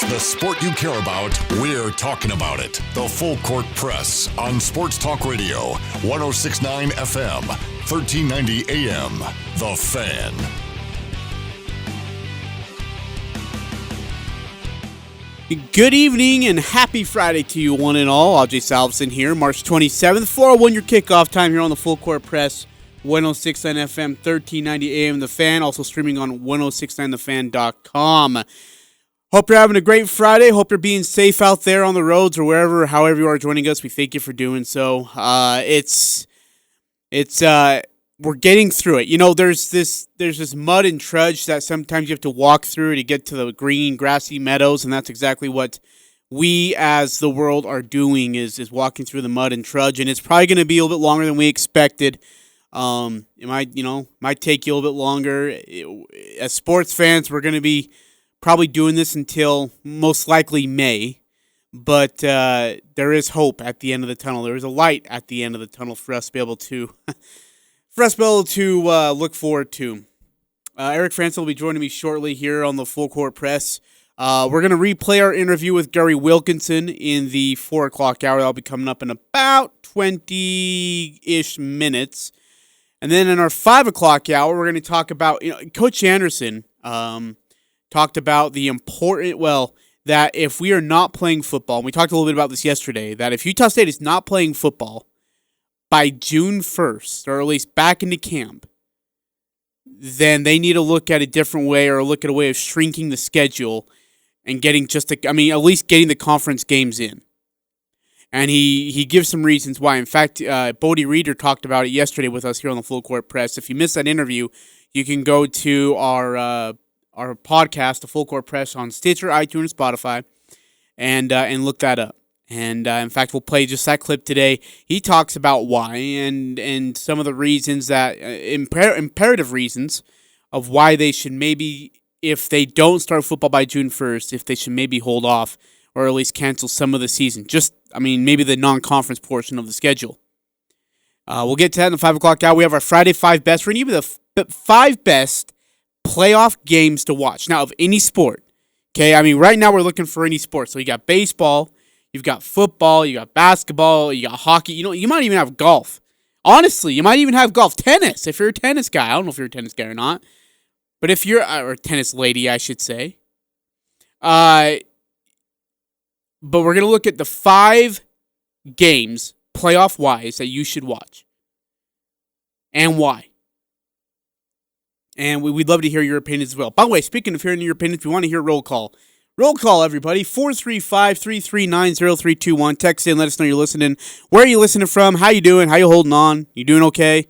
it's the sport you care about, we're talking about it. The Full Court Press on Sports Talk Radio, 106.9 FM, 1390 AM. The Fan. Good evening and happy Friday to you one and all. Ajay Salvesen here, March 27th, 4:01 your kickoff time here on the Full Court Press, 106.9 FM, 1390 AM, The Fan, also streaming on 1069thefan.com. Hope you're having a great Friday. Hope you're being safe out there on the roads or wherever, however you are joining us. We thank you for doing so. We're getting through it. You know, there's this mud and trudge that sometimes you have to walk through to get to the green, grassy meadows, and that's exactly what we as the world are doing is walking through the mud and trudge, and it's probably going to be a little bit longer than we expected. It might take you a little bit longer. As sports fans, we're going to be probably doing this until most likely May, but there is hope at the end of the tunnel. There is a light at the end of the tunnel for us to be able to look forward to. Eric Frandsen will be joining me shortly here on the Full Court Press. We're going to replay our interview with Gary Wilkinson in the 4 o'clock hour. That'll be coming up in about 20-ish minutes. And then in our 5 o'clock hour, we're going to talk about, Coach Anderson talked about the that if we are not playing football, and we talked a little bit about this yesterday, that if Utah State is not playing football by June 1st, or at least back into camp, then they need to look at a different way or look at a way of shrinking the schedule and getting at least getting the conference games in. And he gives some reasons why. In fact, Bodie Reeder talked about it yesterday with us here on the Full Court Press. If you missed that interview, you can go to our podcast, the Full Court Press, on Stitcher, iTunes, Spotify, and look that up. And in fact, we'll play just that clip today. He talks about why and some of the reasons that imperative reasons of why they should maybe, if they don't start football by June 1st, if they should maybe hold off or at least cancel some of the season. Maybe the non-conference portion of the schedule. We'll get to that in the 5 o'clock hour. We have our Friday 5 best. We're going to give you the 5 best playoff games to watch. Now, of any sport. Okay, right now we're looking for any sport. So you got baseball, you've got football, you got basketball, you got hockey. You might even have golf. Honestly, you might even have golf. Tennis, if you're a tennis guy. I don't know if you're a tennis guy or not. But if you're or a tennis lady, I should say. But we're going to look at the 5 games, playoff-wise, that you should watch. And why. And we'd love to hear your opinions as well. By the way, speaking of hearing your opinions, we want to hear roll call. Roll call, everybody. 435-339-0321. Text in, let us know you're listening. Where are you listening from? How you doing? How you holding on? You doing okay?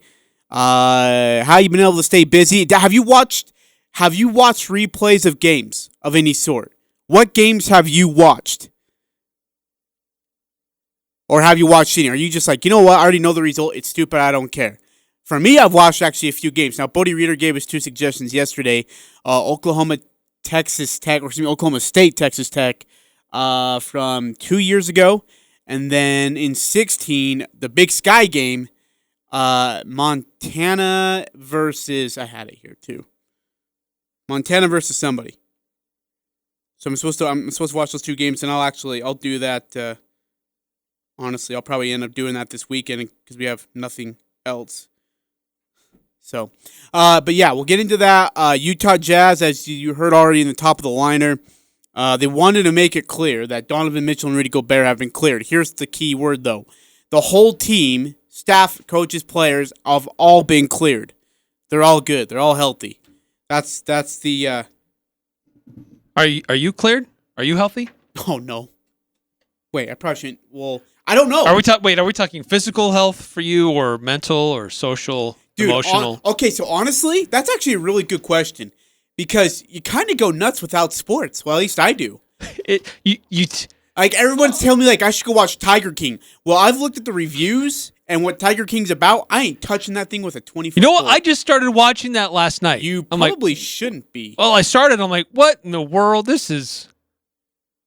How you been able to stay busy? Have you watched replays of games of any sort? What games have you watched? Or have you watched any? Are you just like, you know what? I already know the result. It's stupid. I don't care. For me, I've watched actually a few games. Now, Bodie Reeder gave us 2 suggestions yesterday. Oklahoma State, Texas Tech from 2 years ago. And then in 2016, the Big Sky game, Montana versus, I had it here too. Montana versus somebody. So I'm supposed to watch those 2 games, and I'll do that. Honestly, I'll probably end up doing that this weekend because we have nothing else. So, but yeah, we'll get into that. Utah Jazz, as you heard already in the top of the liner, they wanted to make it clear that Donovan Mitchell and Rudy Gobert have been cleared. Here's the key word, though. The whole team, staff, coaches, players, have all been cleared. They're all good. They're all healthy. That's the... Are you cleared? Are you healthy? Oh, no. Wait, I probably shouldn't... Well, I don't know. Are we talking physical health for you or mental or social... Dude, emotional. Okay, so honestly, that's actually a really good question because you kind of go nuts without sports. Well, at least I do. Like everyone's telling me like I should go watch Tiger King. Well, I've looked at the reviews and what Tiger King's about. I ain't touching that thing with a 20-foot You know what? pole. I just started watching that last night. You probably shouldn't be. Well, I started. I'm like, what in the world? This is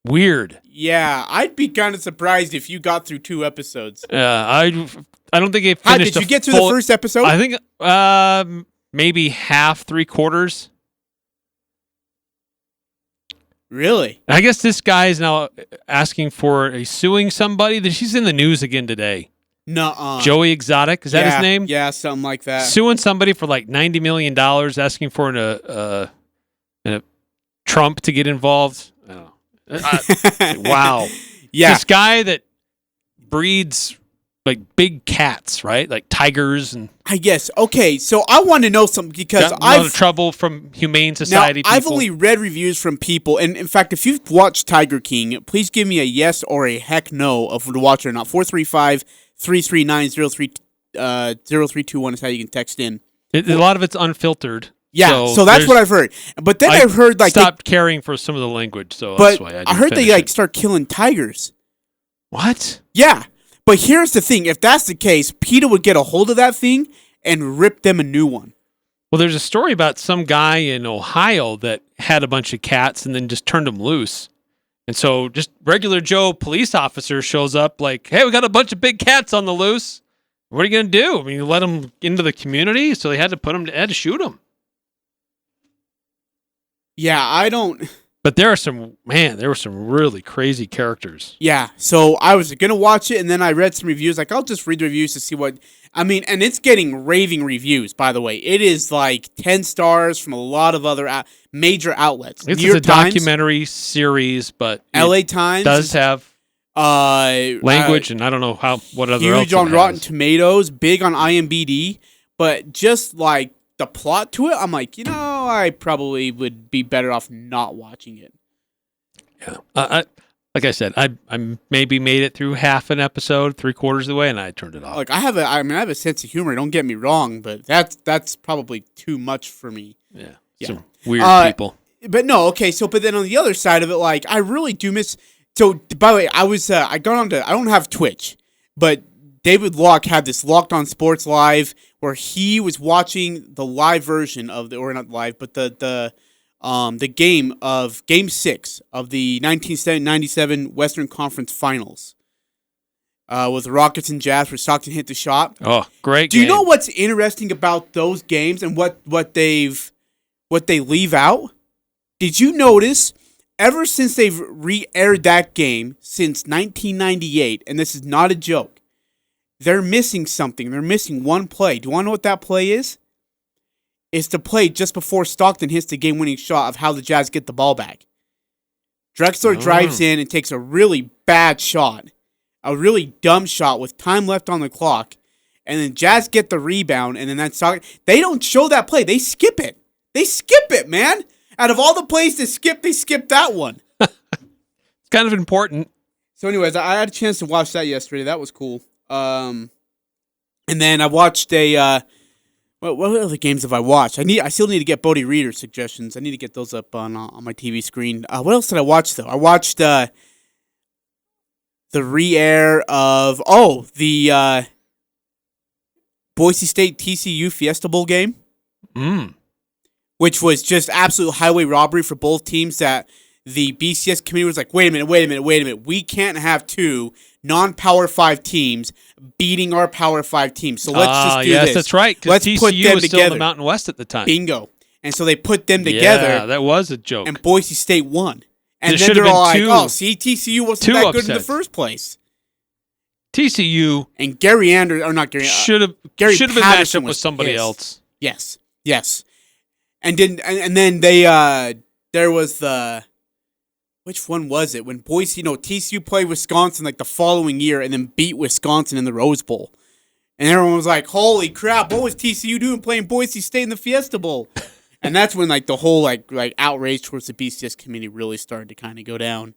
weird. Yeah, I'd be kind of surprised if you got through 2 episodes. I don't think it finished. Did you get through the first episode? I think maybe half, 3/4. Really? I guess this guy is now asking for suing somebody. She's in the news again today. Nuh-uh. Joey Exotic, is that his name? Yeah, something like that. Suing somebody for like $90 million, asking for a Trump to get involved. Oh. Wow. Yeah. This guy that breeds like big cats, right? Like tigers and I guess. Okay, so I want to know something because got in a lot of trouble from Humane Society now, I've people. only read reviews from people, and in fact, if you've watched Tiger King, please give me a yes or a heck no of to watch it or not. 435-339-0321 is how you can text in. A lot of it's unfiltered. Yeah, so that's what I've heard. But then I've heard like stopped caring for some of the language, so but that's why I heard they like start killing tigers. What? Yeah, but here's the thing: if that's the case, PETA would get a hold of that thing and rip them a new one. Well, there's a story about some guy in Ohio that had a bunch of cats and then just turned them loose. And so just regular Joe police officer shows up like, hey, we got a bunch of big cats on the loose. What are you going to do? I mean, you let them into the community, so they had to shoot them. Yeah, I don't... But there were some really crazy characters. Yeah, so I was going to watch it, and then I read some reviews. Like, I'll just read the reviews to see what... I mean, and it's getting raving reviews, by the way. It is like 10 stars from a lot of other major outlets. It's New York a Times, documentary series, but LA Times does have language, and I don't know what other huge else on Rotten Tomatoes, big on IMDb, but just like the plot to it, I'm like, I probably would be better off not watching it. Yeah, like I said, I maybe made it through half an episode, 3/4 of the way, and I turned it off. Like I have a sense of humor. Don't get me wrong, but that's probably too much for me. Yeah. Yeah. Some weird people. But no, okay. So, but then on the other side of it, like I really do miss. So, by the way, I got onto. I don't have Twitch, but David Locke had this Locked On Sports Live where he was watching the live version of or not live, but the game of Game 6 of the 1997 Western Conference Finals. With the Rockets and Jazz where Stockton hit the shot. Oh, great Do you know what's interesting about those games and what they leave out? Did you notice ever since they've re-aired that game since 1998, and this is not a joke, they're missing something. They're missing one play. Do you want to know what that play is? It's the play just before Stockton hits the game-winning shot of how the Jazz get the ball back. Drexler drives in and takes a really bad shot, a really dumb shot with time left on the clock, and then Jazz get the rebound, and then that's Stockton. They don't show that play. They skip it. They skip it, man. Out of all the plays to skip, they skipped that one. It's kind of important. So anyways, I had a chance to watch that yesterday. That was cool. And then I watched what other games have I watched? I still need to get Bodie Reader suggestions. I need to get those up on my TV screen. What else did I watch though? I watched the re-air of the Boise State TCU Fiesta Bowl game, which was just absolute highway robbery for both teams. That the BCS committee was like, wait a minute. We can't have two non-Power 5 teams beating our Power 5 teams. So let's just do this. Yes, that's right. Let's TCU put them was together. Still in the Mountain West at the time. Bingo. And so they put them together. Yeah, that was a joke. And Boise State won. And It then should they're have all been like, TCU wasn't that good in the upsets. first place. TCU And Gary Anderson, or not Gary, should have Gary been matched Patterson up with was somebody pissed. else. Yes. And then they there was the, which one was it? When Boise, TCU played Wisconsin like the following year and then beat Wisconsin in the Rose Bowl. And everyone was like, holy crap, what was TCU doing playing Boise State in the Fiesta Bowl? And that's when like the whole like outrage towards the BCS committee really started to kind of go down.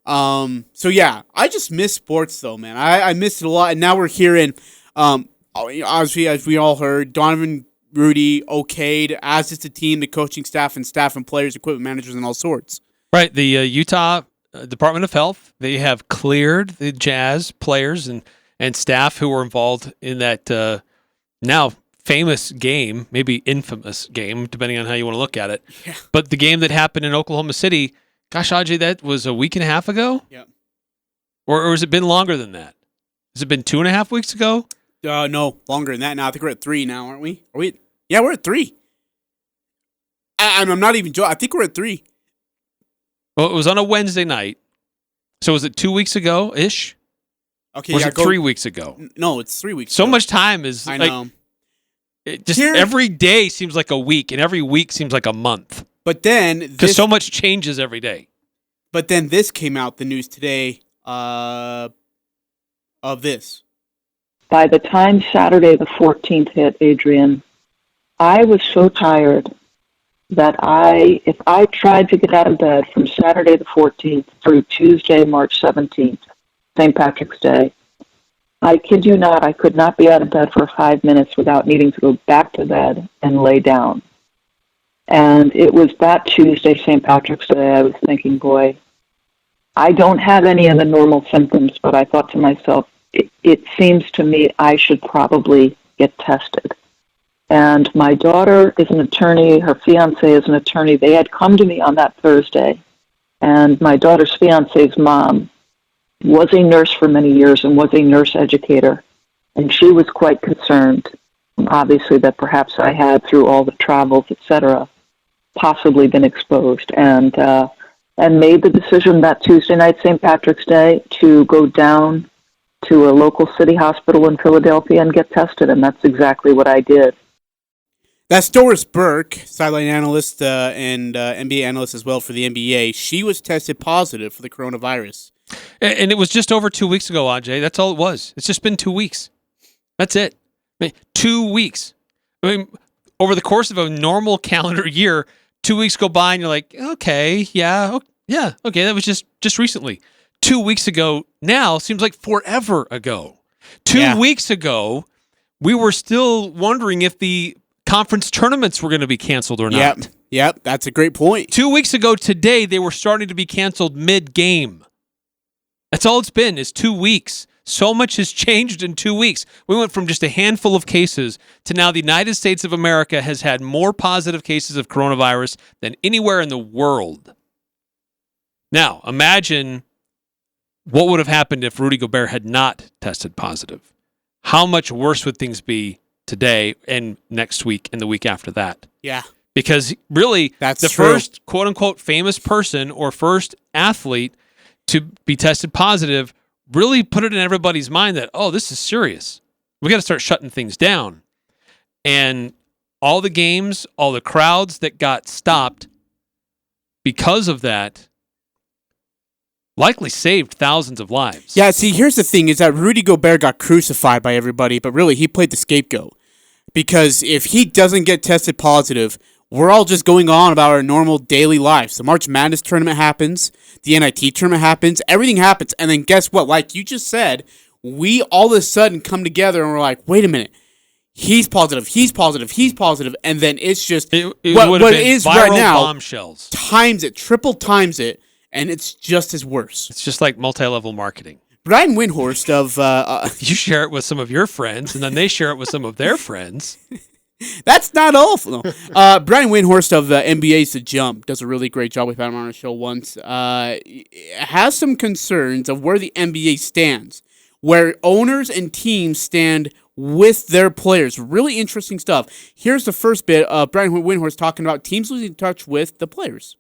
So yeah, I just miss sports though, man. I missed it a lot. And now we're hearing, obviously, as we all heard, Donovan Rudy okayed, as is the team, the coaching staff and players, equipment managers, and all sorts. Right. The Utah Department of Health, they have cleared the Jazz players and staff who were involved in that now famous game, maybe infamous game, depending on how you want to look at it. Yeah. But the game that happened in Oklahoma City, gosh, Ajay, that was a week and a half ago? Yeah. Or has it been longer than that? Has it been 2.5 weeks ago? No, longer than that now. I think we're at 3 now, aren't we? Are we? Yeah, we're at 3. I'm not even joking. I think we're at 3. Well, it was on a Wednesday night. So was it 2 weeks ago-ish? Okay, Or was it 3 weeks ago? No, it's 3 weeks So ago. much time is I like... know. Every day seems like a week, and every week seems like a month. But then... Because so much changes every day. But then this came out, the news today, of this. By the time Saturday the 14th hit, Adrian, I was so tired that if I tried to get out of bed from Saturday the 14th through Tuesday, March 17th, St. Patrick's Day, I kid you not, I could not be out of bed for 5 minutes without needing to go back to bed and lay down. And it was that Tuesday, St. Patrick's Day, I was thinking, boy, I don't have any of the normal symptoms, but I thought to myself, it seems to me I should probably get tested. And my daughter is an attorney, her fiance is an attorney. They had come to me on that Thursday, and my daughter's fiance's mom was a nurse for many years and was a nurse educator. And she was quite concerned, obviously, that perhaps I had, through all the travels, etc., possibly been exposed. And made the decision that Tuesday night, St. Patrick's Day, to go down to a local city hospital in Philadelphia and get tested. And that's exactly what I did. That's Doris Burke, sideline analyst and NBA analyst as well for the NBA. She was tested positive for the coronavirus. And it was just over 2 weeks ago, Ajay. That's all it was. It's just been 2 weeks. That's it. 2 weeks. Over the course of a normal calendar year, 2 weeks go by and you're like, okay, okay, that was just recently. 2 weeks ago now seems like forever ago. 2 weeks ago, we were still wondering if the conference tournaments were going to be canceled or not. Yep, that's a great point. 2 weeks ago today, they were starting to be canceled mid-game. That's all it's been, is 2 weeks. So much has changed in 2 weeks. We went from just a handful of cases to now the United States of America has had more positive cases of coronavirus than anywhere in the world. Now, imagine what would have happened if Rudy Gobert had not tested positive. How much worse would things be today and next week and the week after that? Yeah. Because really, that's the true. First quote-unquote famous person or first athlete to be tested positive really put it in everybody's mind that, oh, this is serious. We got to start shutting things down. And all the games, all the crowds that got stopped because of that likely saved thousands of lives. Yeah, see, here's the thing, is that Rudy Gobert got crucified by everybody, but really, he played the scapegoat. Because if he doesn't get tested positive, we're all just going on about our normal daily lives. The March Madness tournament happens, the NIT tournament happens, everything happens, and then guess what? Like you just said, we all of a sudden come together and we're like, wait a minute, he's positive, and then it's just what it is right now. Bombshells. Times it, triple times it, and it's just as worse. It's just like multi-level marketing. Brian Windhorst of... you share it with some of your friends, and then they share it with some of their friends. That's not awful. No. Brian Windhorst of NBA's The Jump does a really great job. We've had him on our show once. Has some concerns of where the NBA stands, where owners and teams stand with their players. Really interesting stuff. Here's the first bit of Brian Windhorst talking about teams losing touch with the players.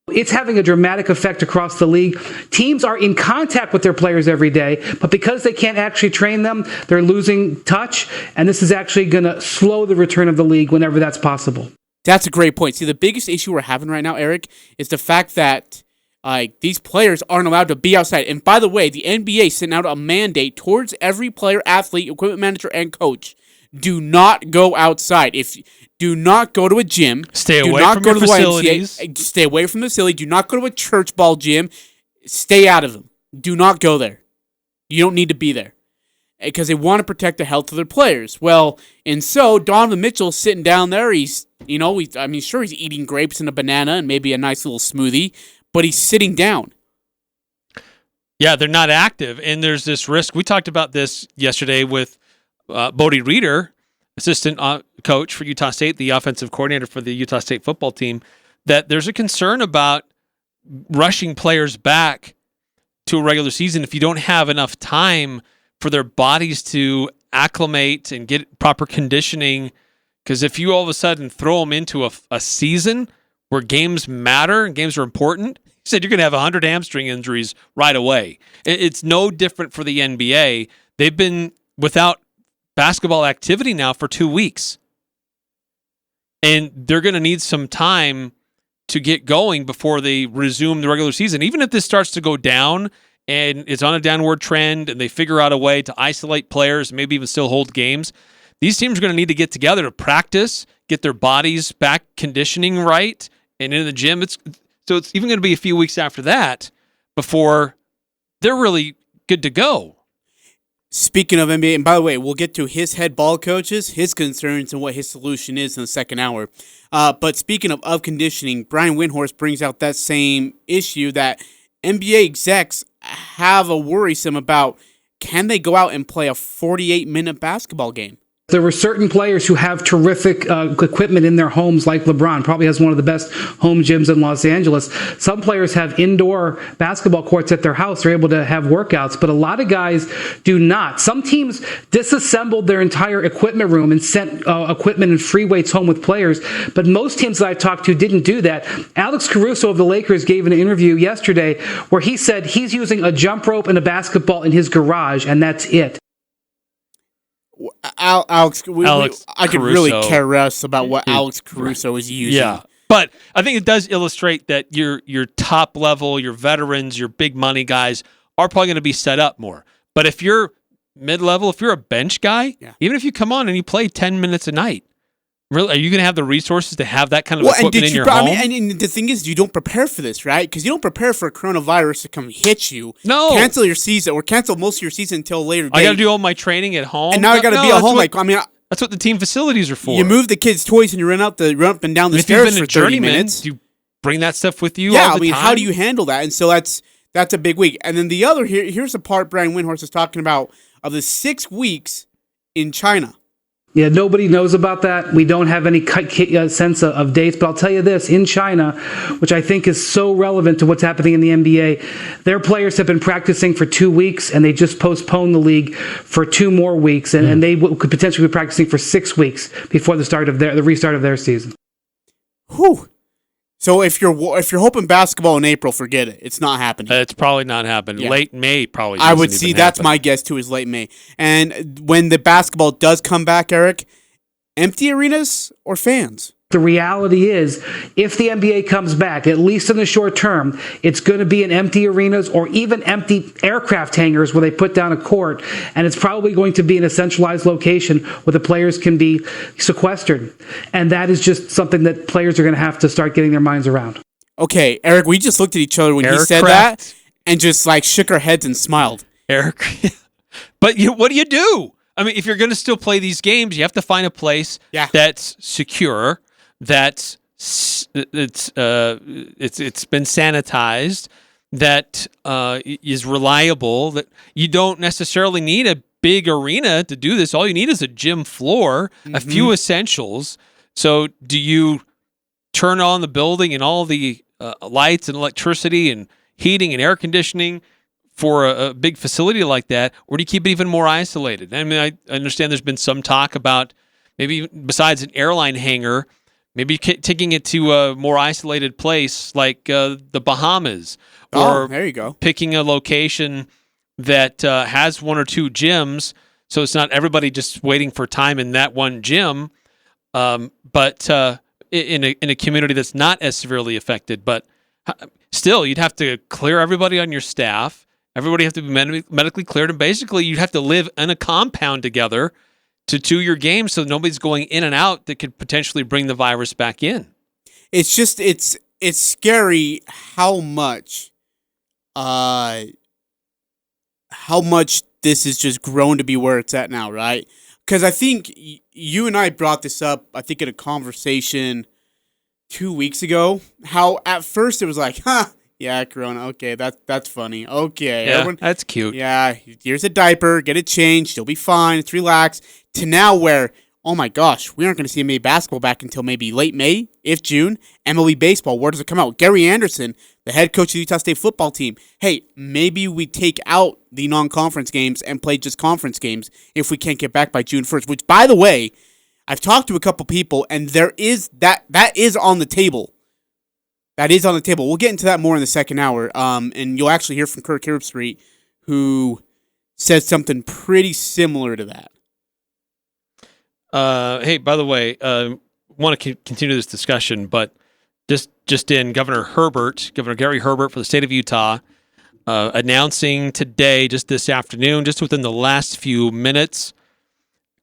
It's having a dramatic effect across the league. Teams are in contact with their players every day, but because they can't actually train them, they're losing touch, and this is actually going to slow the return of the league whenever that's possible. That's a great point. See, the biggest issue we're having right now, Eric, is the fact that these players aren't allowed to be outside. And by the way, the NBA sent out a mandate towards every player, athlete, equipment manager, and coach. Do not go outside. Do not go to a gym. Stay away from your facilities. Stay away from the facility. Do not go to a church ball gym. Stay out of them. Do not go there. You don't need to be there. Because they want to protect the health of their players. Well, and so Donovan Mitchell's sitting down there. He's eating grapes and a banana and maybe a nice little smoothie, but he's sitting down. Yeah, they're not active, and there's this risk. We talked about this yesterday with Bodie Reeder, assistant coach for Utah State, the offensive coordinator for the Utah State football team, that there's a concern about rushing players back to a regular season if you don't have enough time for their bodies to acclimate and get proper conditioning. Because if you all of a sudden throw them into a season where games matter and games are important, said you're going to have 100 hamstring injuries right away. It's no different for the NBA. They've been without basketball activity now for 2 weeks. And they're going to need some time to get going before they resume the regular season. Even if this starts to go down and it's on a downward trend and they figure out a way to isolate players, maybe even still hold games, these teams are going to need to get together to practice, get their bodies back conditioning right, and in the gym. So it's even going to be a few weeks after that before they're really good to go. Speaking of NBA, and by the way, we'll get to his head ball coaches, his concerns, and what his solution is in the second hour. But speaking of conditioning, Brian Windhorst brings out that same issue that NBA execs have a worrisome about. Can they go out and play a 48-minute basketball game? There were certain players who have terrific equipment in their homes, like LeBron, probably has one of the best home gyms in Los Angeles. Some players have indoor basketball courts at their house. They're able to have workouts, but a lot of guys do not. Some teams disassembled their entire equipment room and sent equipment and free weights home with players, but most teams that I talked to didn't do that. Alex Caruso of the Lakers gave an interview yesterday where he said he's using a jump rope and a basketball in his garage, and that's it. Alex I could really Caruso. care less about what Alex Caruso is using. Yeah, but I think it does illustrate that your top level, your veterans, your big money guys are probably going to be set up more. But if you're mid-level, if you're a bench guy, even if you come on and you play 10 minutes a night, really, are you going to have the resources to have that kind of equipment in your home? And the thing is, you don't prepare for this, right? Because you don't prepare for a coronavirus to come hit you. No. Cancel your season or cancel most of your season until later date. I got to do all my training at home. And now I got to be at home. That's what the team facilities are for. You move the kids' toys and you run up and down the stairs for 30 minutes. You bring that stuff with you. Yeah, all the time. how do you handle that? And so that's a big week. And then the other here's the part Brian Windhorst is talking about of the 6 weeks in China. Yeah, nobody knows about that. We don't have any sense of dates, but I'll tell you this, in China, which I think is so relevant to what's happening in the NBA, their players have been practicing for 2 weeks, and they just postponed the league for 2 more weeks, and they could potentially be practicing for 6 weeks before the restart of their season. Whew. So if you're hoping basketball in April, forget it. It's not happening. It's probably not happening. Yeah. Late May probably. I would see that's my guess too, is late May. And when the basketball does come back, Eric, empty arenas or fans? The reality is, if the NBA comes back, at least in the short term, it's going to be in empty arenas or even empty aircraft hangars where they put down a court, and it's probably going to be in a centralized location where the players can be sequestered. And that is just something that players are going to have to start getting their minds around. Okay, Eric, we just looked at each other when he said that and just shook our heads and smiled. Eric, but what do you do? I mean, if you're going to still play these games, you have to find a place that's secure, that's it's been sanitized, that is reliable, that you don't necessarily need a big arena to do this. All you need is a gym floor, a few essentials. So do you turn on the building and all the lights and electricity and heating and air conditioning for a big facility like that, or do you keep it even more isolated? I mean, I understand there's been some talk about maybe besides an airline hangar, maybe taking it to a more isolated place like the Bahamas, or there you go. Picking a location that has 1 or 2 gyms, so it's not everybody just waiting for time in that one gym, but in a community that's not as severely affected. But still, you'd have to clear everybody on your staff. Everybody have to be medically cleared, and basically you'd have to live in a compound together to do your game, so nobody's going in and out that could potentially bring the virus back in. It's just it's scary how much this has just grown to be where it's at now, right? Because I think you and I brought this up, I think in a conversation 2 weeks ago, how at first it was like, yeah, Corona, okay, that's funny. Okay. Yeah, that's cute. Yeah, here's a diaper, get it changed, you'll be fine, it's relaxed. To now where, oh my gosh, we aren't going to see MLB basketball back until maybe late May, if June. MLB baseball, where does it come out? Gary Anderson, the head coach of the Utah State football team. Hey, maybe we take out the non-conference games and play just conference games if we can't get back by June 1st, which, by the way, I've talked to a couple people, and there is that is on the table. That is on the table. We'll get into that more in the second hour. And you'll actually hear from Kirk Herbstreit, who said something pretty similar to that. Hey, by the way, want to continue this discussion, but just in Governor Gary Herbert for the state of Utah, announcing today, just this afternoon, just within the last few minutes,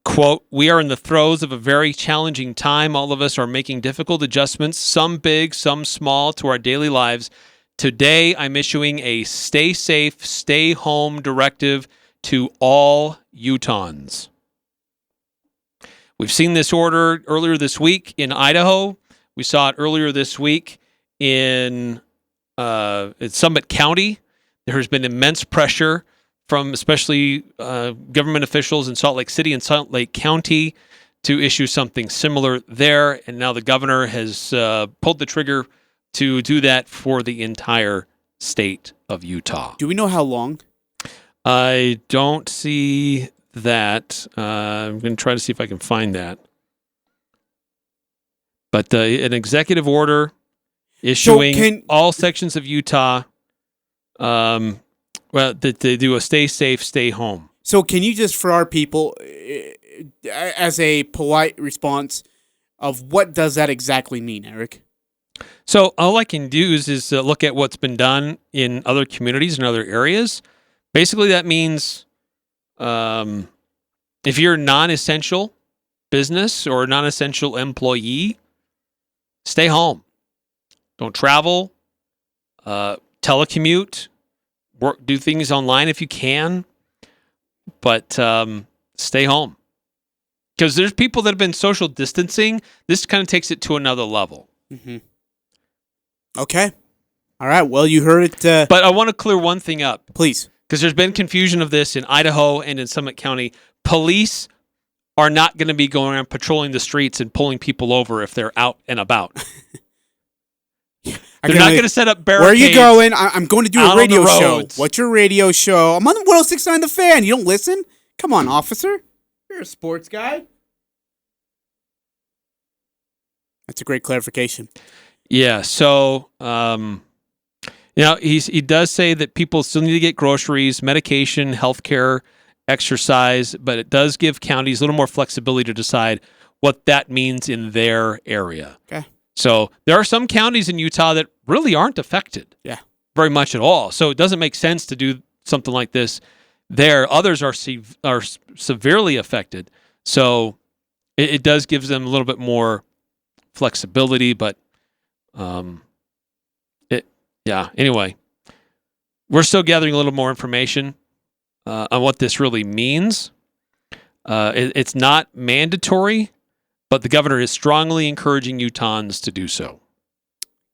quote, "We are in the throes of a very challenging time. All of us are making difficult adjustments, some big, some small, to our daily lives. Today, I'm issuing a stay safe, stay home directive to all Utahns." We've seen this order earlier this week in Idaho. We saw it earlier this week in Summit County. There has been immense pressure from especially government officials in Salt Lake City and Salt Lake County to issue something similar there. And now the governor has pulled the trigger to do that for the entire state of Utah. Do we know how long? I don't see that. I'm going to try to see if I can find that. But an executive order issuing all sections of Utah, that they do a stay safe, stay home. So can you just, for our people, as a polite response of what does that exactly mean, Eric? So all I can do is look at what's been done in other communities and other areas. Basically, that means if you're a non-essential business or a non-essential employee, stay home. Don't travel. Telecommute. Work. Do things online if you can. But stay home. Because there's people that have been social distancing. This kind of takes it to another level. Mm-hmm. Okay. All right. Well, you heard it. But I want to clear one thing up. Please. Because there's been confusion of this in Idaho and in Summit County. Police are not going to be going around patrolling the streets and pulling people over if they're out and about. They're not going to set up barricades. Where are you going? I'm going to do a radio show. What's your radio show? I'm on 106.9 The Fan. You don't listen? Come on, officer. You're a sports guy. That's a great clarification. Yeah, so he does say that people still need to get groceries, medication, healthcare, exercise, but it does give counties a little more flexibility to decide what that means in their area. Okay. So there are some counties in Utah that really aren't affected very much at all. So it doesn't make sense to do something like this there. Others are severely affected. So it does give them a little bit more flexibility, but anyway, we're still gathering a little more information on what this really means. It's not mandatory, but the governor is strongly encouraging Utahns to do so.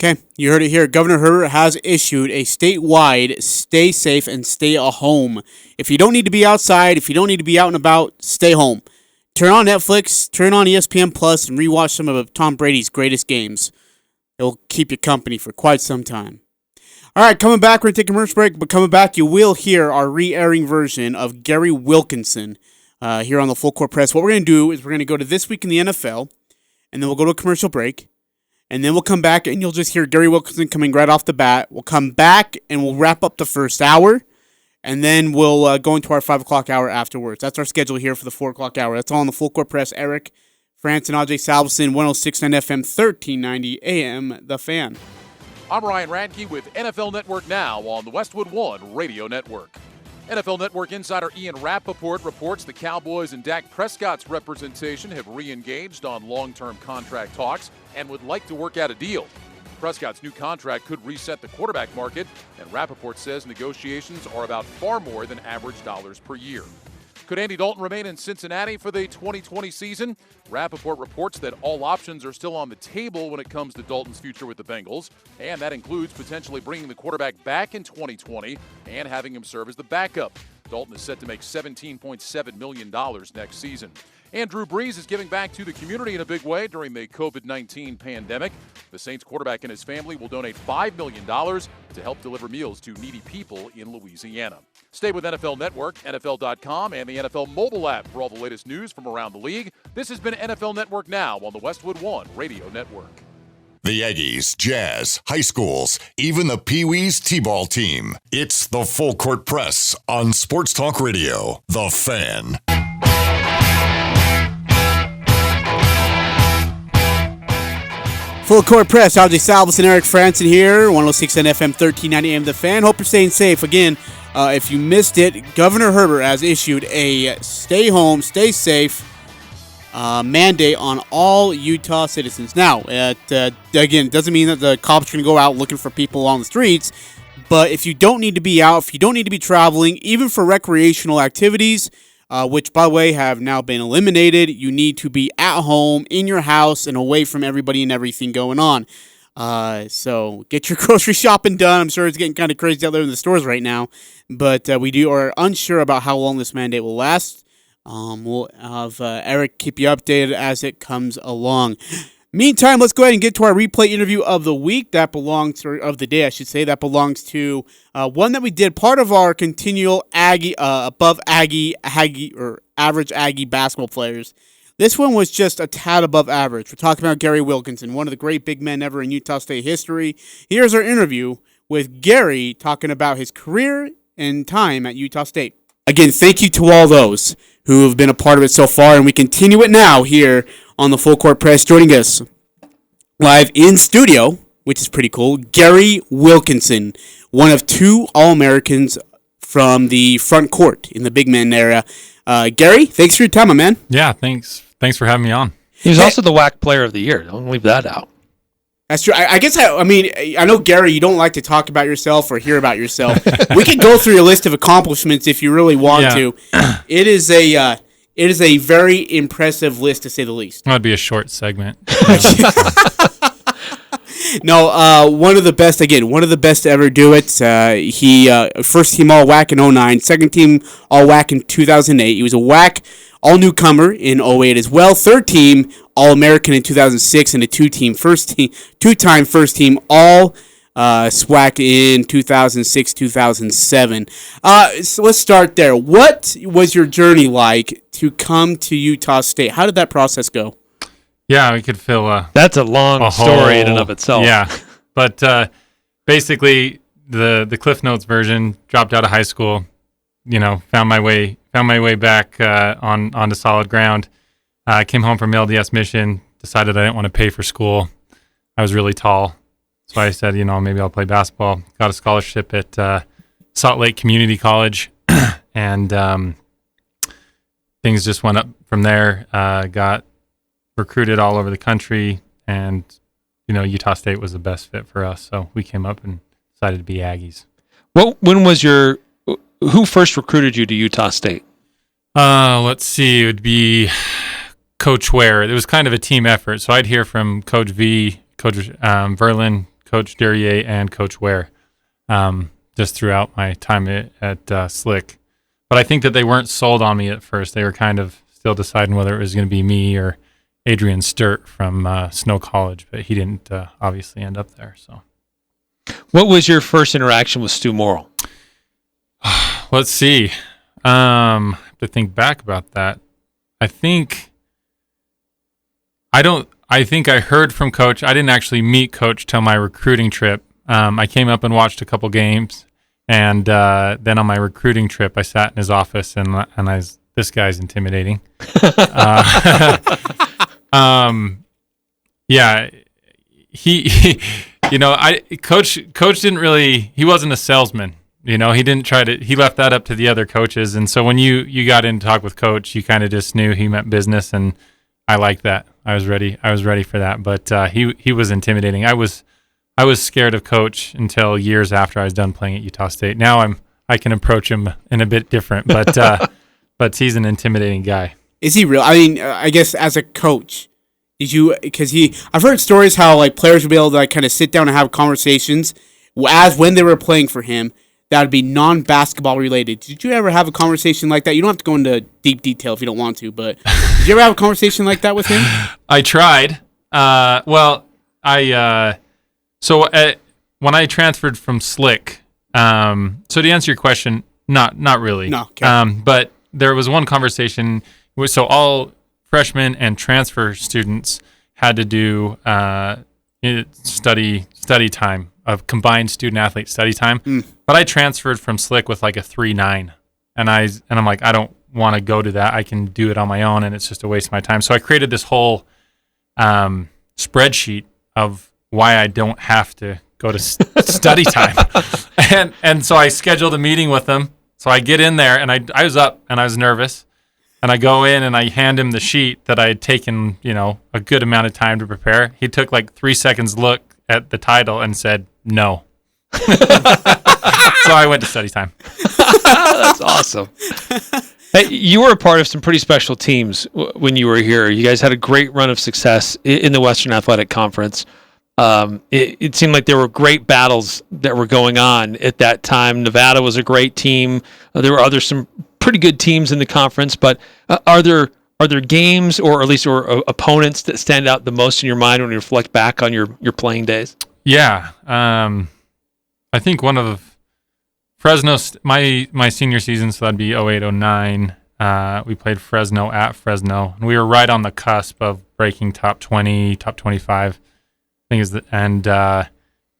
Okay, you heard it here. Governor Herbert has issued a statewide stay safe and stay at home. If you don't need to be outside, if you don't need to be out and about, stay home. Turn on Netflix, turn on ESPN Plus, and rewatch some of Tom Brady's greatest games. It'll keep you company for quite some time. All right, coming back, we're going to take a commercial break, but coming back, you will hear our re-airing version of Gary Wilkinson here on the Full Court Press. What we're going to do is we're going to go to This Week in the NFL, and then we'll go to a commercial break, and then we'll come back, and you'll just hear Gary Wilkinson coming right off the bat. We'll come back, and we'll wrap up the first hour, and then we'll go into our 5 o'clock hour afterwards. That's our schedule here for the 4 o'clock hour. That's all on the Full Court Press. Eric, Frandsen, Ajay, Salvesen, 106.9 FM, 1390 AM, The Fan. I'm Ryan Radke with NFL Network Now on the Westwood One Radio Network. NFL Network insider Ian Rappaport reports the Cowboys and Dak Prescott's representation have re-engaged on long-term contract talks and would like to work out a deal. Prescott's new contract could reset the quarterback market, and Rappaport says negotiations are about far more than average dollars per year. Could Andy Dalton remain in Cincinnati for the 2020 season? Rappaport reports that all options are still on the table when it comes to Dalton's future with the Bengals, and that includes potentially bringing the quarterback back in 2020 and having him serve as the backup. Dalton is set to make $17.7 million next season. And Drew Brees is giving back to the community in a big way during the COVID-19 pandemic. The Saints quarterback and his family will donate $5 million to help deliver meals to needy people in Louisiana. Stay with NFL Network, NFL.com, and the NFL mobile app for all the latest news from around the league. This has been NFL Network Now on the Westwood One Radio Network. The Aggies, Jazz, high schools, even the Pee Wee's T-ball team. It's the Full Court Press on Sports Talk Radio, The Fan. Full Court Press, Ajay, Salvesen, Eric Frandsen here, 106 FM, 1390 AM, The Fan. Hope you're staying safe. Again, if you missed it, Governor Herbert has issued a stay home, stay safe mandate on all Utah citizens. Now, again, it doesn't mean that the cops are going to go out looking for people on the streets, but if you don't need to be out, if you don't need to be traveling, even for recreational activities, which, by the way, have now been eliminated, you need to be at home, in your house, and away from everybody and everything going on. So get your grocery shopping done. I'm sure it's getting kind of crazy out there in the stores right now, but we are unsure about how long this mandate will last. We'll have Eric keep you updated as it comes along. Meantime, let's go ahead and get to our replay interview of the week. That belongs to, of the day, I should say. That belongs to one that we did, part of our continual Aggie, above Aggie, or average Aggie basketball players. This one was just a tad above average. We're talking about Gary Wilkinson, one of the great big men ever in Utah State history. Here's our interview with Gary talking about his career and time at Utah State. Again, thank you to all those who have been a part of it so far, and we continue it now here on the Full Court Press. Joining us live in studio, which is pretty cool, Gary Wilkinson, one of two All-Americans from the front court in the big man area. Gary, thanks for your time, my man. Yeah, thanks. Thanks for having me on. He was also the WAC Player of the Year. Don't leave that out. That's true. I guess, I mean, I know, Gary, you don't like to talk about yourself or hear about yourself. We could go through your list of accomplishments if you really want to. It is a very impressive list, to say the least. That'd be a short segment. No, one of the best to ever do it. He first team All WAC in 2009, second team All WAC in 2008. He was a WAC All Newcomer in 2008 as well. Third team All American in 2006, and a two-time first team All SWAC in 2006, 2007. So let's start there. What was your journey like to come to Utah State? How did that process go? Yeah, we could fill that's a long story in and of itself. Yeah, but basically the Cliff Notes version, dropped out of high school, found my way back onto solid ground. I came home from LDS mission, decided I didn't want to pay for school. I was really tall, so I said, maybe I'll play basketball. Got a scholarship at Salt Lake Community College, and things just went up from there. Got recruited all over the country, and Utah State was the best fit for us, so we came up and decided to be Aggies. Who first recruited you to Utah State? Let's see, it would be Coach Ware. It was kind of a team effort, so I'd hear from Coach V, Coach Verlin, Coach Durier, and Coach Ware just throughout my time at Slick. But I think that they weren't sold on me at first. They were kind of still deciding whether it was going to be me or Adrian Sturt from Snow College, but he didn't obviously end up there. So, what was your first interaction with Stu Morrill? Let's see. I have to think back about that. I think I heard from Coach. I didn't actually meet Coach till my recruiting trip. I came up and watched a couple games, and then on my recruiting trip, I sat in his office and this guy's intimidating. Yeah, Coach didn't really. He wasn't a salesman. He didn't try to. He left that up to the other coaches. And so when you got in to talk with Coach, you kind of just knew he meant business, and I liked that. I was ready for that. But he was intimidating. I was scared of Coach until years after I was done playing at Utah State. Now I can approach him in a bit different, but he's an intimidating guy. Is he real? I mean, I guess as a coach, I've heard stories how players would be able to kind of sit down and have conversations as when they were playing for him that would be non-basketball related. Did you ever have a conversation like that? You don't have to go into deep detail if you don't want to, but did you ever have a conversation like that with him? I tried. When I transferred from Slick, so to answer your question, not really. No. Okay. But there was one conversation. So all freshmen and transfer students had to do, study time of combined student athlete study time. But I transferred from Slick with like a 3.9, and I'm like, I don't want to go to that. I can do it on my own, and it's just a waste of my time. So I created this whole spreadsheet of why I don't have to go to study time, and so I scheduled a meeting with them. So I get in there, and I was up and I was nervous. And I go in and I hand him the sheet that I had taken, a good amount of time to prepare. He took like 3 seconds look at the title and said, no. So I went to study time. That's awesome. Hey, you were a part of some pretty special teams when you were here. You guys had a great run of success in the Western Athletic Conference. It seemed like there were great battles that were going on at that time. Nevada was a great team. There were some pretty good teams in the conference, but are there games or at least opponents that stand out the most in your mind when you reflect back on your playing days? Yeah, I think one of Fresno, my senior season, so that'd be 08-09. We played Fresno at Fresno, and we were right on the cusp of breaking top 20, top 25. It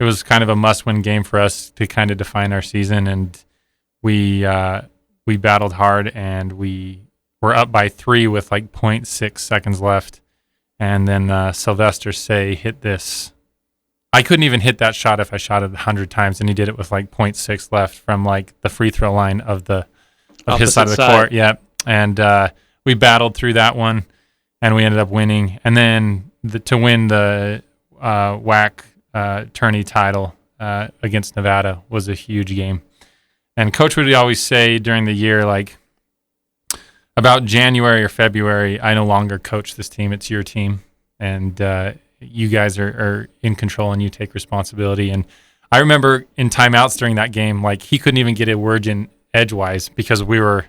was kind of a must-win game for us to kind of define our season, and we battled hard, and we were up by 3 with like 0.6 seconds left, and then Sylvester Say hit this. I couldn't even hit that shot if I shot it 100 times, and he did it with like 0.6 left from like the free throw line of his side of the court. Yeah, and we battled through that one, and we ended up winning. And then to win the WAC tourney title against Nevada was a huge game. And Coach would always say during the year, like about January or February, I no longer coach this team; it's your team, and you guys are in control, and you take responsibility. And I remember in timeouts during that game, like he couldn't even get a word in edgewise because we were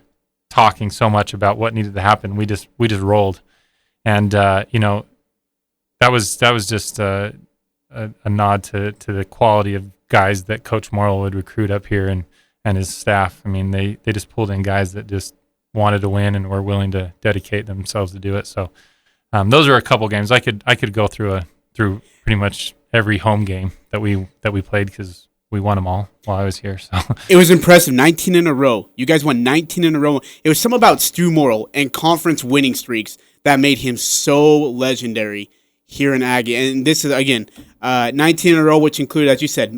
talking so much about what needed to happen. We just rolled, and that was just a nod to the quality of guys that Coach Morrill would recruit up here and his staff. I mean, they just pulled in guys that just wanted to win and were willing to dedicate themselves to do it. So those are a couple games. I could go through pretty much every home game that we played because we won them all while I was here. So it was impressive. 19 in a row. You guys won 19 in a row. It was something about Stu Morrill and conference winning streaks that made him so legendary here in Aggie. And this is, again, 19 in a row, which included, as you said,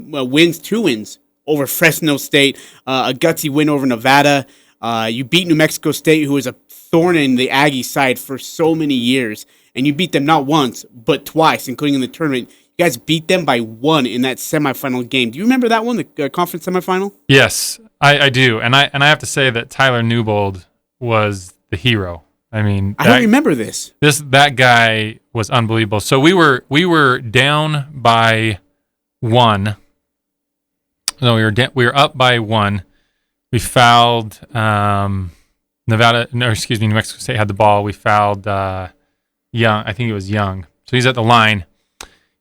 two wins over Fresno State, a gutsy win over Nevada. You beat New Mexico State, who was a thorn in the Aggie side for so many years. And you beat them not once, but twice, including in the tournament. You guys beat them by 1 in that semifinal game. Do you remember that one, the conference semifinal? Yes, I do. And I have to say that Tyler Newbold was the hero. I mean, I don't remember this. That guy was unbelievable. So we were down by 1. No, we were up by 1. We fouled New Mexico State had the ball. We fouled Young. I think it was Young. So he's at the line.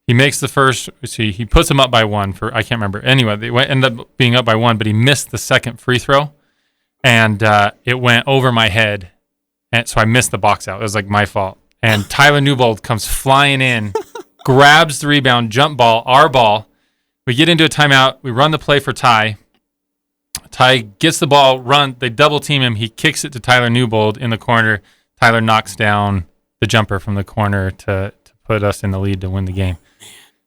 He makes the first. He puts them up by 1 for I can't remember. Anyway, they ended up being up by 1, but he missed the second free throw, and it went over my head. And so I missed the box out. It was like my fault. And Tyler Newbold comes flying in, grabs the rebound, jump ball, our ball. We get into a timeout. We run the play for Ty. Ty gets the ball, they double team him. He kicks it to Tyler Newbold in the corner. Tyler knocks down the jumper from the corner to put us in the lead to win the game.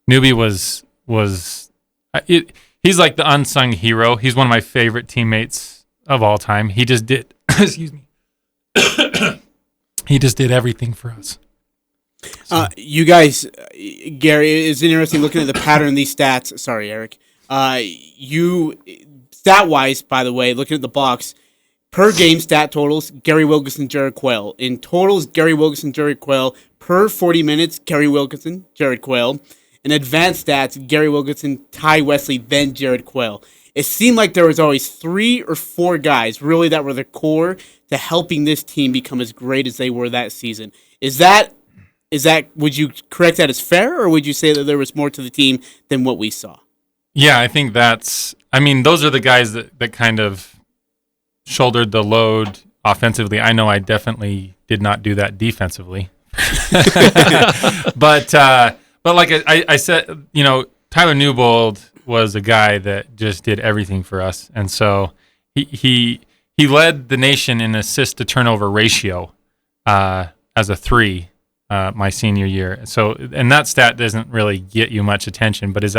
Newbie he's like the unsung hero. He's one of my favorite teammates of all time. He just did, excuse me. He just did everything for us. So. You guys, Gary, it's interesting looking at the pattern in these stats. Sorry, Eric. Stat-wise, by the way, looking at the box, per game stat totals, Gary Wilkinson, Jared Quayle. In totals, Gary Wilkinson, Jared Quayle. Per 40 minutes, Gary Wilkinson, Jared Quayle. In advanced stats, Gary Wilkinson, Ty Wesley, then Jared Quayle. It seemed like there was always 3 or 4 guys really that were the core to helping this team become as great as they were that season. Is that would you correct that as fair, or would you say that there was more to the team than what we saw? Yeah, I think those are the guys that kind of shouldered the load offensively. I know I definitely did not do that defensively. But But like I said, Tyler Newbold was a guy that just did everything for us, and so he led the nation in assist to turnover ratio as a 3 my senior year. So, and that stat doesn't really get you much attention, but is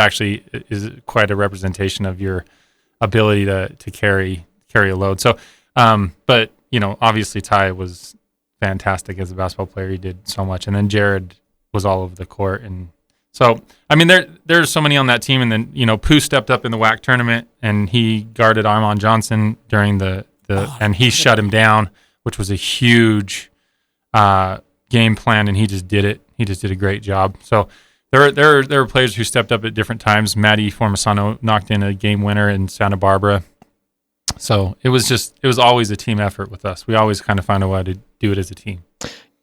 quite a representation of your ability to carry a load. So, but obviously Ty was fantastic as a basketball player. He did so much, and then Jared was all over the court, and so I mean there's so many on that team. And then Pooh stepped up in the WAC tournament, and he guarded Armand Johnson during and he shut him down, which was a huge game plan, and he just did it. He just did a great job. So there were players who stepped up at different times. Matty Formasano knocked in a game winner in Santa Barbara. So it was always a team effort with us. We always kind of found a way to do it as a team.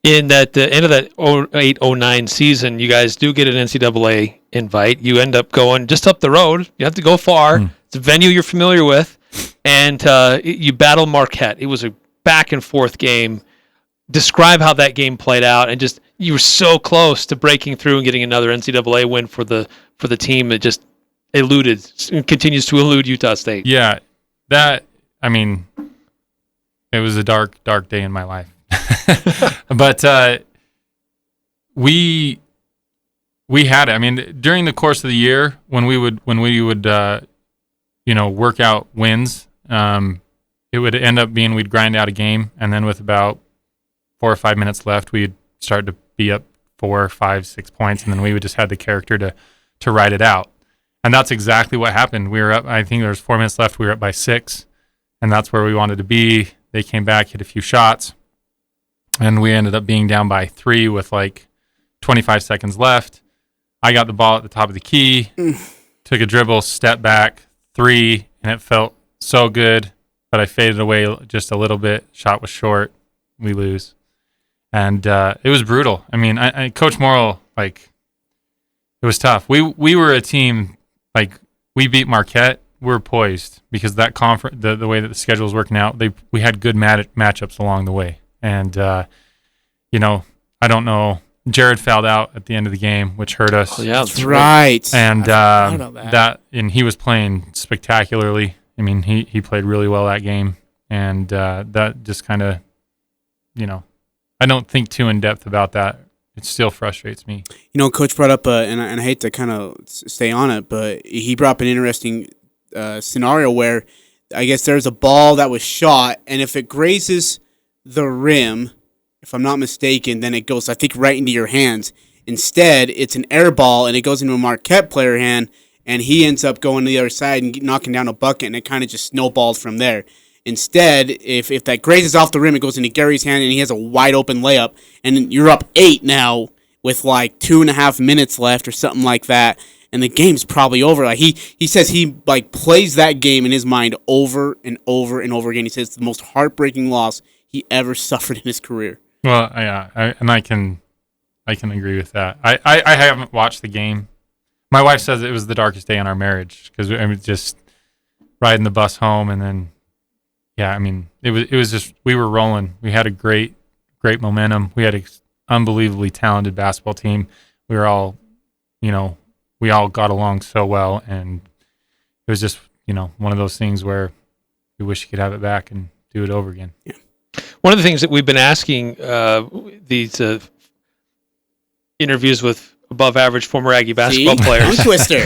In that the end of that 08-09 season, you guys do get an NCAA invite. You end up going just up the road. You have to go far. It's a venue you're familiar with, and you battle Marquette. It was a back and forth game. Describe how that game played out, and just you were so close to breaking through and getting another NCAA win for the team that just eluded and continues to elude Utah State. Yeah, it was a dark day in my life. But we had it. I mean, during the course of the year, when we would work out wins, it would end up being we'd grind out a game, and then with about 4 or 5 minutes left, we'd start to be up 4, 5, 6 points, and then we would just have the character to ride it out. And that's exactly what happened. We were up, I think there was 4 minutes left, we were up by 6, and that's where we wanted to be. They came back, hit a few shots, and we ended up being down by 3 with like 25 seconds left. I got the ball at the top of the key, took a dribble, step back, 3, and it felt so good, but I faded away just a little bit. Shot was short. We lose. And it was brutal. I mean, Coach Morrill, it was tough. We were a team, we beat Marquette. We're poised because that conference, the way that the schedule was working out, we had good matchups along the way. And, I don't know. Jared fouled out at the end of the game, which hurt us. Oh, yeah, that's right. And and he was playing spectacularly. I mean, he played really well that game. And that just kind of, I don't think too in depth about that. It still frustrates me. Coach brought up, and I hate to kind of stay on it, but he brought up an interesting scenario where I guess there's a ball that was shot, and if it grazes the rim, if I'm not mistaken, then it goes, I think, right into your hands. Instead, it's an air ball, and it goes into a Marquette player hand, and he ends up going to the other side and knocking down a bucket, and it kind of just snowballs from there. Instead, if that grazes off the rim, it goes into Gary's hand, and he has a wide-open layup, and you're up 8 now with 2.5 minutes left or something like that, and the game's probably over. He says he plays that game in his mind over and over and over again. He says it's the most heartbreaking loss he ever suffered in his career. Well, yeah, I can agree with that. I haven't watched the game. My wife says it was the darkest day in our marriage because just riding the bus home, and then it was just we were rolling. We had a great momentum. We had an unbelievably talented basketball team. We were all, we all got along so well, and it was just one of those things where we wish you could have it back and do it over again. Yeah. One of the things that we've been asking these interviews with above-average former Aggie basketball players Twister.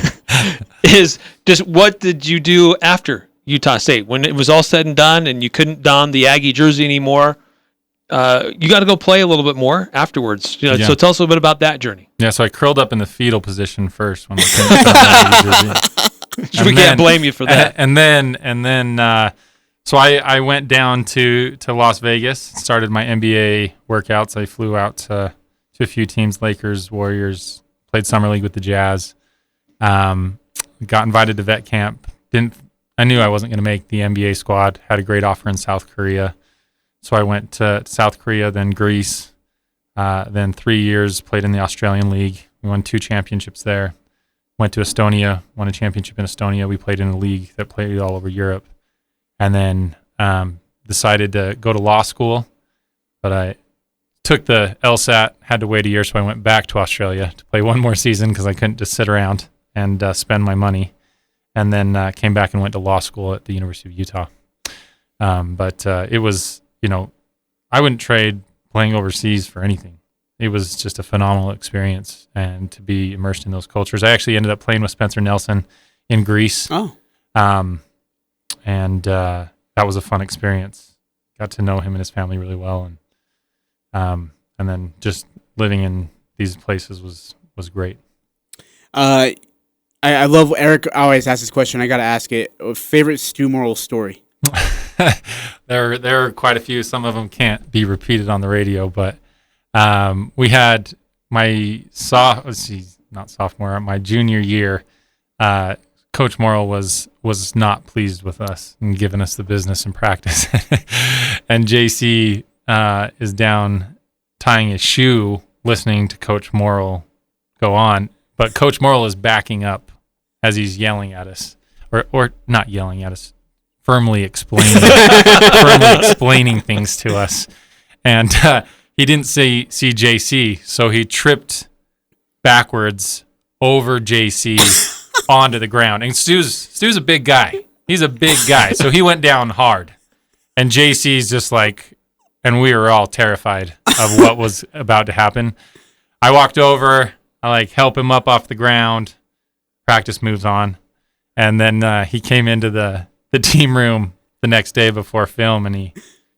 is just what did you do after Utah State? When it was all said and done and you couldn't don the Aggie jersey anymore, you got to go play a little bit more afterwards. So tell us a little bit about that journey. Yeah, so I curled up in the fetal position first when I couldn't don the Aggie jersey. We can't blame you for that. And then so I went down to Las Vegas, started my NBA workouts. I flew out to a few teams, Lakers, Warriors, played summer league with the Jazz. Got invited to vet camp. I knew I wasn't going to make the NBA squad. Had a great offer in South Korea. So I went to South Korea, then Greece, then 3 years, played in the Australian League. We won 2 championships there. Went to Estonia, won a championship in Estonia. We played in a league that played all over Europe. And then decided to go to law school, but I took the LSAT, had to wait a year, so I went back to Australia to play one more season because I couldn't just sit around and spend my money. And then came back and went to law school at the University of Utah. But it was, I wouldn't trade playing overseas for anything. It was just a phenomenal experience, and to be immersed in those cultures. I actually ended up playing with Spencer Nelson in Greece. Oh. And that was a fun experience. Got to know him and his family really well. And then just living in these places was great. I love Eric always asks this question. I got to ask it. Favorite Stu Morrill story? There are quite a few. Some of them can't be repeated on the radio, but we had my my junior year. Coach Morrill was not pleased with us and giving us the business in practice. And JC is down tying his shoe, listening to Coach Morrill go on. But Coach Morrill is backing up as he's yelling at us, or not yelling at us, firmly explaining things to us. And he didn't see JC, so he tripped backwards over JC onto the ground. And Stu's a big guy. He's a big guy, so he went down hard. And JC's just like, and we were all terrified of what was about to happen. I walked over, I help him up off the ground. Practice moves on. And then he came into the team room the next day before film, and he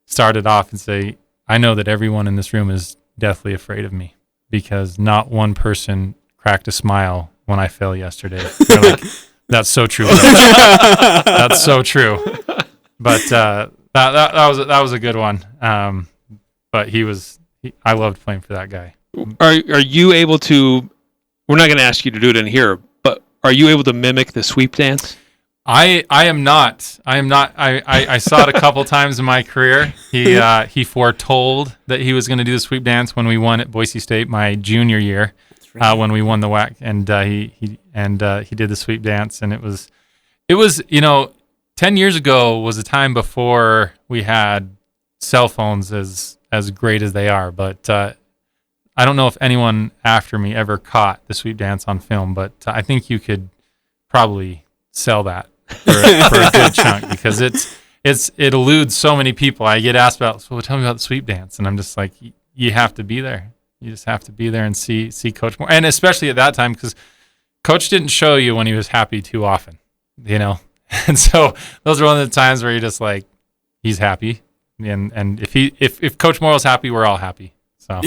started off and say, I know that everyone in this room is deathly afraid of me because not one person cracked a smile when I fell yesterday. They're like, that's so true. That's so true. But that was a good one. But I loved playing for that guy. Are you able to? We're not going to ask you to do it in here, but are you able to mimic the sweep dance? I am not. I saw it a couple times in my career. He foretold that he was going to do the sweep dance when we won at Boise State my junior year. When we won the WAC, and he did the sweep dance, and it was 10 years ago was a time before we had cell phones as great as they are, but I don't know if anyone after me ever caught the sweep dance on film, but I think you could probably sell that for a good chunk because it eludes so many people. I get asked about, so tell me about the sweep dance, and I'm just like, you have to be there. You just have to be there and see Coach Moore. And especially at that time, because Coach didn't show you when he was happy too often, And so those are one of the times where you're just like, he's happy. And if Coach Morrill's happy, we're all happy. So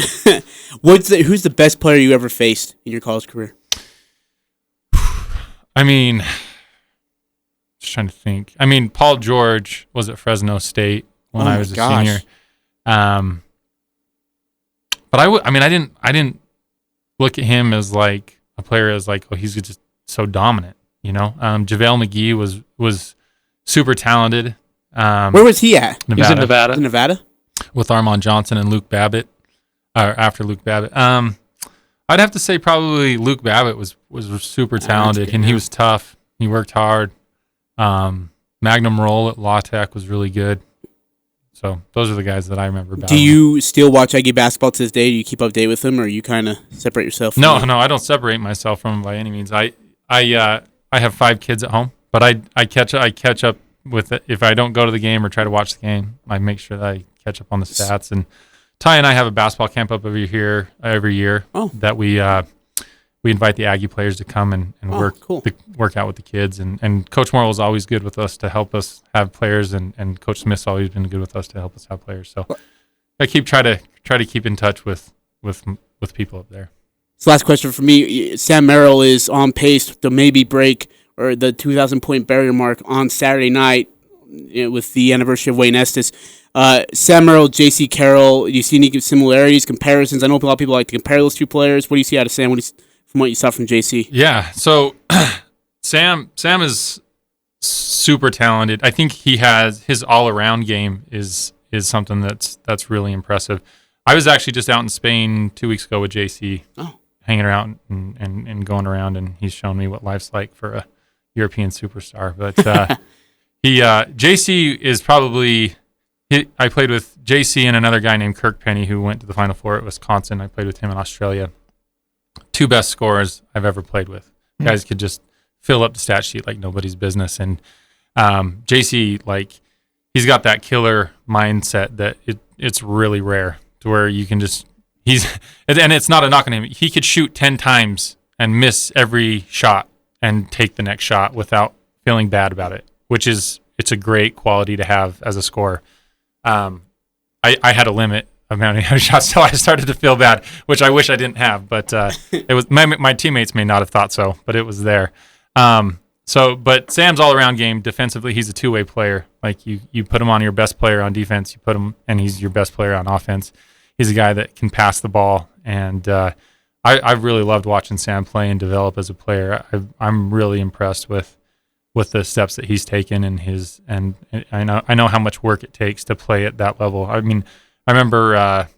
who's the best player you ever faced in your college career? I mean, just trying to think. I mean, Paul George was at Fresno State when I was a senior. But I didn't look at him as like a player as like, oh, he's just so dominant, JaVale McGee was super talented. Where was he at? He was in Nevada. In Nevada? With Armand Johnson and Luke Babbitt, or after Luke Babbitt. I'd have to say probably Luke Babbitt was super talented, and he was tough. He worked hard. Magnum Roll at La Tech was really good. So those are the guys that I remember about. Do you still watch Aggie basketball to this day? Do you keep up to date with them, or you kind of separate yourself from No, I don't separate myself from them by any means. I have 5 kids at home, but I catch up with it. If I don't go to the game or try to watch the game, I make sure that I catch up on the stats. And Ty and I have a basketball camp up every year that we invite the Aggie players to come and work out with the kids. And Coach Morrill is always good with us to help us have players, and Coach Smith's always been good with us to help us have players. So I try to keep in touch with people up there. So last question for me. Sam Merrill is on pace to maybe break or the 2,000-point barrier mark on Saturday night with the anniversary of Wayne Estes. Sam Merrill, J.C. Carroll, do you see any similarities, comparisons? I know a lot of people like to compare those two players. What do you see out of Sam from what you saw from J.C.? Yeah, so Sam is super talented. I think he has his all-around game is something that's really impressive. I was actually just out in Spain 2 weeks ago with J.C. Hanging around and going around, and he's shown me what life's like for a European superstar. But JC is probably I played with JC and another guy named Kirk Penny who went to the Final Four at Wisconsin. I played with him in Australia. 2 best scorers I've ever played with. Guys could just fill up the stat sheet like nobody's business. And JC, like, he's got that killer mindset that it's really rare to where you can just and it's not a knock on him. He could shoot 10 times and miss every shot and take the next shot without feeling bad about it, it's a great quality to have as a scorer. I had a limit of how many shots, so I started to feel bad, which I wish I didn't have. But it was my teammates may not have thought so, but it was there. But Sam's all-around game defensively, he's a two-way player. Like you put him on your best player on defense, you put him, and he's your best player on offense. He's a guy that can pass the ball, and I've really loved watching Sam play and develop as a player. I'm really impressed with the steps that he's taken and I know how much work it takes to play at that level. I mean, I remember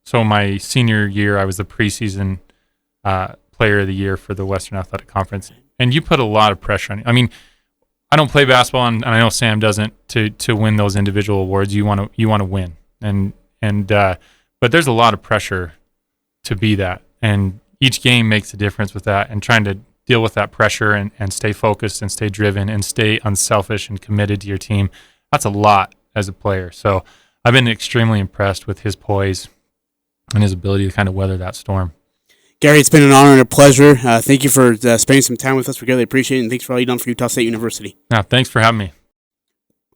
so my senior year I was the preseason player of the year for the Western Athletic Conference, and you put a lot of pressure on. I mean, I don't play basketball, and I know Sam doesn't. To win those individual awards, you want to win, but there's a lot of pressure to be that, and each game makes a difference with that, and trying to deal with that pressure and stay focused and stay driven and stay unselfish and committed to your team. That's a lot as a player. So I've been extremely impressed with his poise and his ability to kind of weather that storm. Gary, it's been an honor and a pleasure. Thank you for spending some time with us. We greatly appreciate it, and thanks for all you've done for Utah State University. Yeah, thanks for having me.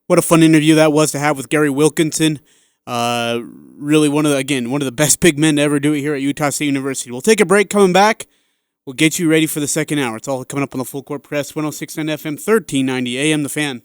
What a fun interview that was to have with Gary Wilkinson. Really one of the best big men to ever do it here at Utah State University. We'll take a break. Coming back, we'll get you ready for the second hour. It's all coming up on the Full Court Press, 106.9 FM, 1390 AM, The Fan.